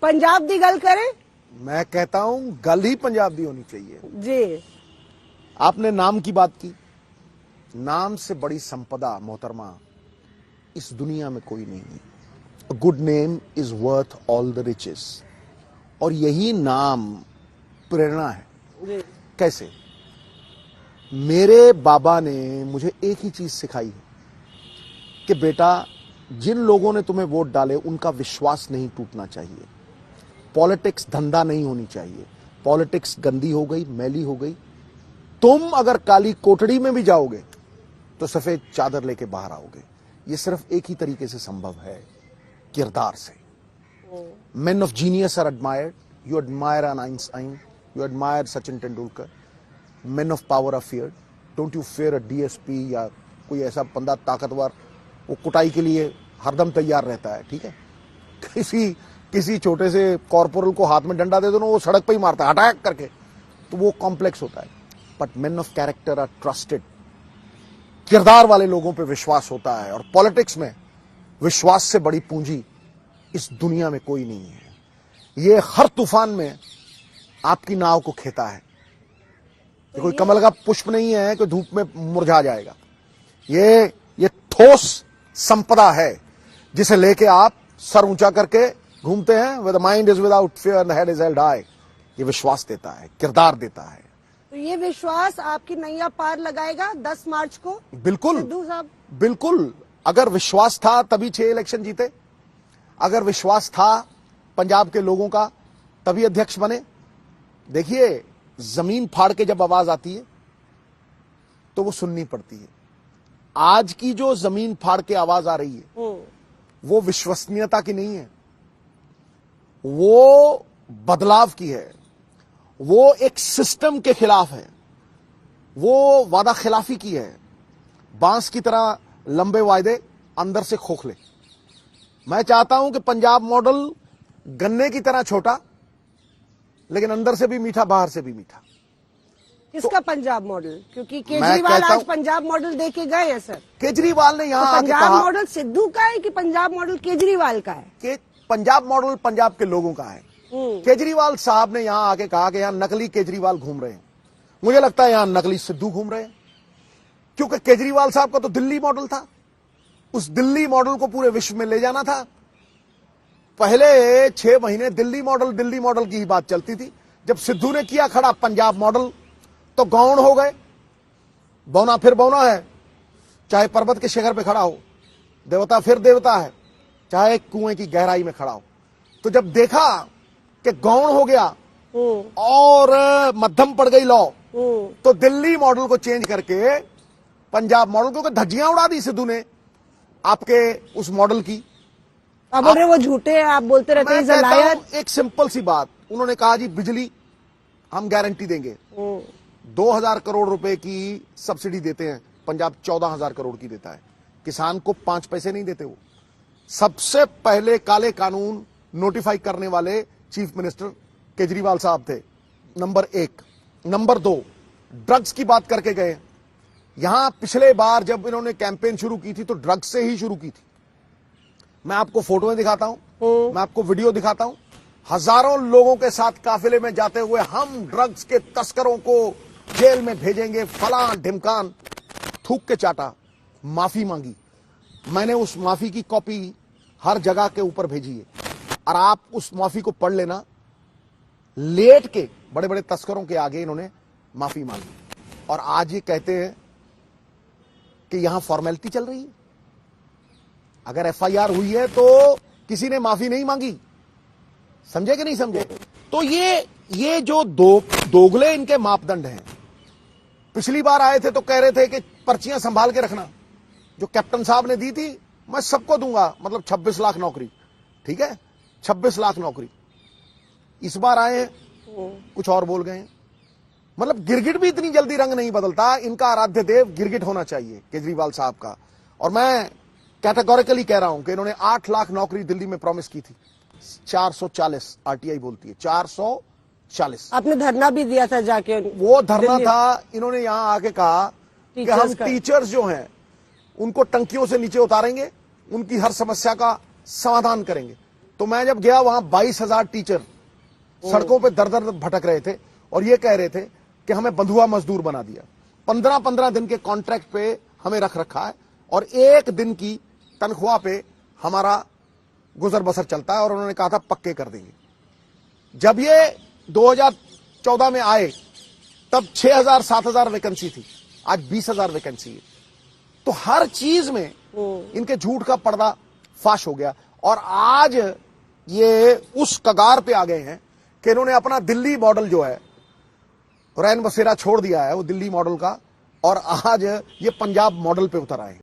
पंजाब दी गल करें, मैं कहता हूं गल ही पंजाब दी होनी चाहिए जी। आपने नाम की बात की, नाम से बड़ी संपदा मोहतरमा इस दुनिया में कोई नहीं है। A good name is worth all the riches। और यही नाम प्रेरणा है। जी। कैसे? मेरे बाबा ने मुझे एक ही चीज सिखाई है कि बेटा, जिन लोगों ने तुम्हें वोट डाले उनका विश्वास नहीं टूटना चाहिए। पॉलिटिक्स धंधा नहीं होनी चाहिए। पॉलिटिक्स गंदी हो गई, मैली हो गई। तुम अगर काली कोठड़ी में भी जाओगे तो सफेद चादर लेके बाहर आओगे। ये सिर्फ एक ही तरीके से संभव है, किरदार से। Men of genius are admired. You admire an Einstein. You admire Sachin Tendulkar. Men of power are feared. Don't you fear a DSP या कोई ऐसा बंदा ताकतवर, वो कुटाई के लिए हरदम तैयार रहता है, ठीक है। किसी छोटे से कॉर्पोरल को हाथ में डंडा दे दो ना, वो सड़क पे ही मारता है अटैक करके, तो वो कॉम्प्लेक्स होता है। But men of character are trusted. किरदार वाले लोगों पे विश्वास होता है। और पॉलिटिक्स में विश्वास से बड़ी पूंजी इस दुनिया में कोई नहीं है। ये हर तूफान में आपकी नाव को खेता है। ये कोई कमल का पुष्प नहीं है कि धूप में मुरझा जाएगा। ये ठोस संपदा है जिसे लेके आप सर ऊंचा करके घूमते हैं। With the mind is without fear and the head is held high. ये विश्वास देता है, किरदार देता है। तो ये विश्वास आपकी नैया पार लगाएगा 10 मार्च को। बिल्कुल सिद्धू साहब, बिल्कुल। अगर विश्वास था तभी 6 इलेक्शन जीते। अगर विश्वास था पंजाब के लोगों का तभी अध्यक्ष बने। देखिए, जमीन फाड़ के जब आवाज आती है तो वो सुननी पड़ती है। आज की जो जमीन फाड़ के आवाज आ रही है वो विश्वसनीयता की नहीं है, वो बदलाव की है। वो एक सिस्टम के खिलाफ है, वो वादा खिलाफी की है। बांस की तरह लंबे वायदे, अंदर से खोखले। मैं चाहता हूं कि पंजाब मॉडल गन्ने की तरह छोटा लेकिन अंदर से भी मीठा, बाहर से भी मीठा। किसका तो पंजाब मॉडल? क्योंकि केजरीवाल आज पंजाब मॉडल दे के गए हैं सर। केजरीवाल ने यहां तो पंजाब मॉडल सिद्धू का है कि पंजाब मॉडल केजरीवाल का है? कि पंजाब मॉडल पंजाब के लोगों का है। केजरीवाल साहब ने यहां आके कहा कि यहां नकली केजरीवाल घूम रहे हैं। मुझे लगता है यहां नकली सिद्धू घूम रहे हैं, क्योंकि केजरीवाल साहब का तो दिल्ली मॉडल था। उस दिल्ली मॉडल को पूरे विश्व में ले जाना था। पहले 6 महीने दिल्ली मॉडल की ही बात चलती थी। जब सिद्धू ने किया खड़ा पंजाब मॉडल तो गौण हो गए। बौना फिर बौना है, चाहे पर्वत के शिखर पे खड़ा हो। देवता फिर देवता है, चाहे कुएं की गहराई में खड़ा हो। तो जब देखा कि गौण हो गया और मध्यम पड़ गई लौ, तो दिल्ली मॉडल को चेंज करके पंजाब मॉडल, क्योंकि धज्जियां उड़ा दी सिद्धू ने आपके उस मॉडल की। अब वो झूठे हैं, आप बोलते रहते हैं। एक सिंपल सी बात, उन्होंने कहा जी बिजली हम गारंटी देंगे। 2000 करोड़ रुपए की सब्सिडी देते हैं, पंजाब 14,000 करोड़ की देता है। किसान को 5 पैसे नहीं देते। वो सबसे पहले काले कानून नोटिफाई करने वाले चीफ मिनिस्टर केजरीवाल साहब थे, नंबर 1। नंबर 2, ड्रग्स की बात करके गए। यहां पिछले बार जब इन्होंने कैंपेन शुरू की थी तो ड्रग्स से ही शुरू की थी। मैं आपको फोटोएं दिखाता हूं, मैं आपको वीडियो दिखाता हूं। हजारों लोगों के साथ काफिले में जाते हुए हम ड्रग्स के तस्करों को जेल में भेजेंगे, फलां ढिमकान, थूक के चाटा, माफी मांगी। मैंने उस माफी की कॉपी हर जगह के ऊपर भेजी है, और आप उस माफी को पढ़ लेना। लेट के बड़े बड़े तस्करों के आगे इन्होंने माफी मांगी, और आज ये कहते हैं कि यहां फॉर्मेलिटी चल रही है। अगर एफआईआर हुई है तो किसी ने माफी नहीं मांगी। समझे कि नहीं समझे? तो ये जो दोगले इनके मापदंड हैं। पिछली बार आए थे तो कह रहे थे कि पर्चियां संभाल के रखना, जो कैप्टन साहब ने दी थी मैं सबको दूंगा, मतलब 26 लाख नौकरी। ठीक है, 26 लाख नौकरी। इस बार आए हैं कुछ और बोल गए हैं। मतलब गिरगिट भी इतनी जल्दी रंग नहीं बदलता। इनका आराध्य देव गिरगिट होना चाहिए केजरीवाल साहब का। और मैं कैटेगोरिकली कह रहा हूं कि इन्होंने 8 लाख नौकरी दिल्ली में प्रॉमिस की थी। 440 आरटीआई बोलती है, 440। आपने धरना भी दिया था जाके। वो धरना था, इन्होंने यहां आके कहा कि हम टीचर्स जो हैं उनको टंकियों से नीचे उतारेंगे, उनकी हर समस्या का समाधान करेंगे। तो मैं जब गया वहां 22,000 टीचर सड़कों पे दर दर भटक रहे थे और ये कह रहे थे कि हमें बंधुआ मजदूर बना दिया। 15-15 दिन के कॉन्ट्रैक्ट पे हमें रख रखा है और 1 दिन की तनख्वाह पे हमारा गुजर बसर चलता है और उन्होंने कहा था पक्के कर देंगे। जब ये 2014 में आए तब 6,000-7,000 वैकेंसी थी, आज 20,000 वैकेंसी है। तो हर चीज में इनके झूठ का पर्दा फाश हो गया और आज ये उस कगार पे आ गए हैं कि इन्होंने अपना दिल्ली मॉडल जो है रैन बसेरा छोड़ दिया है, वो दिल्ली मॉडल का, और आज ये पंजाब मॉडल पे उतर आए।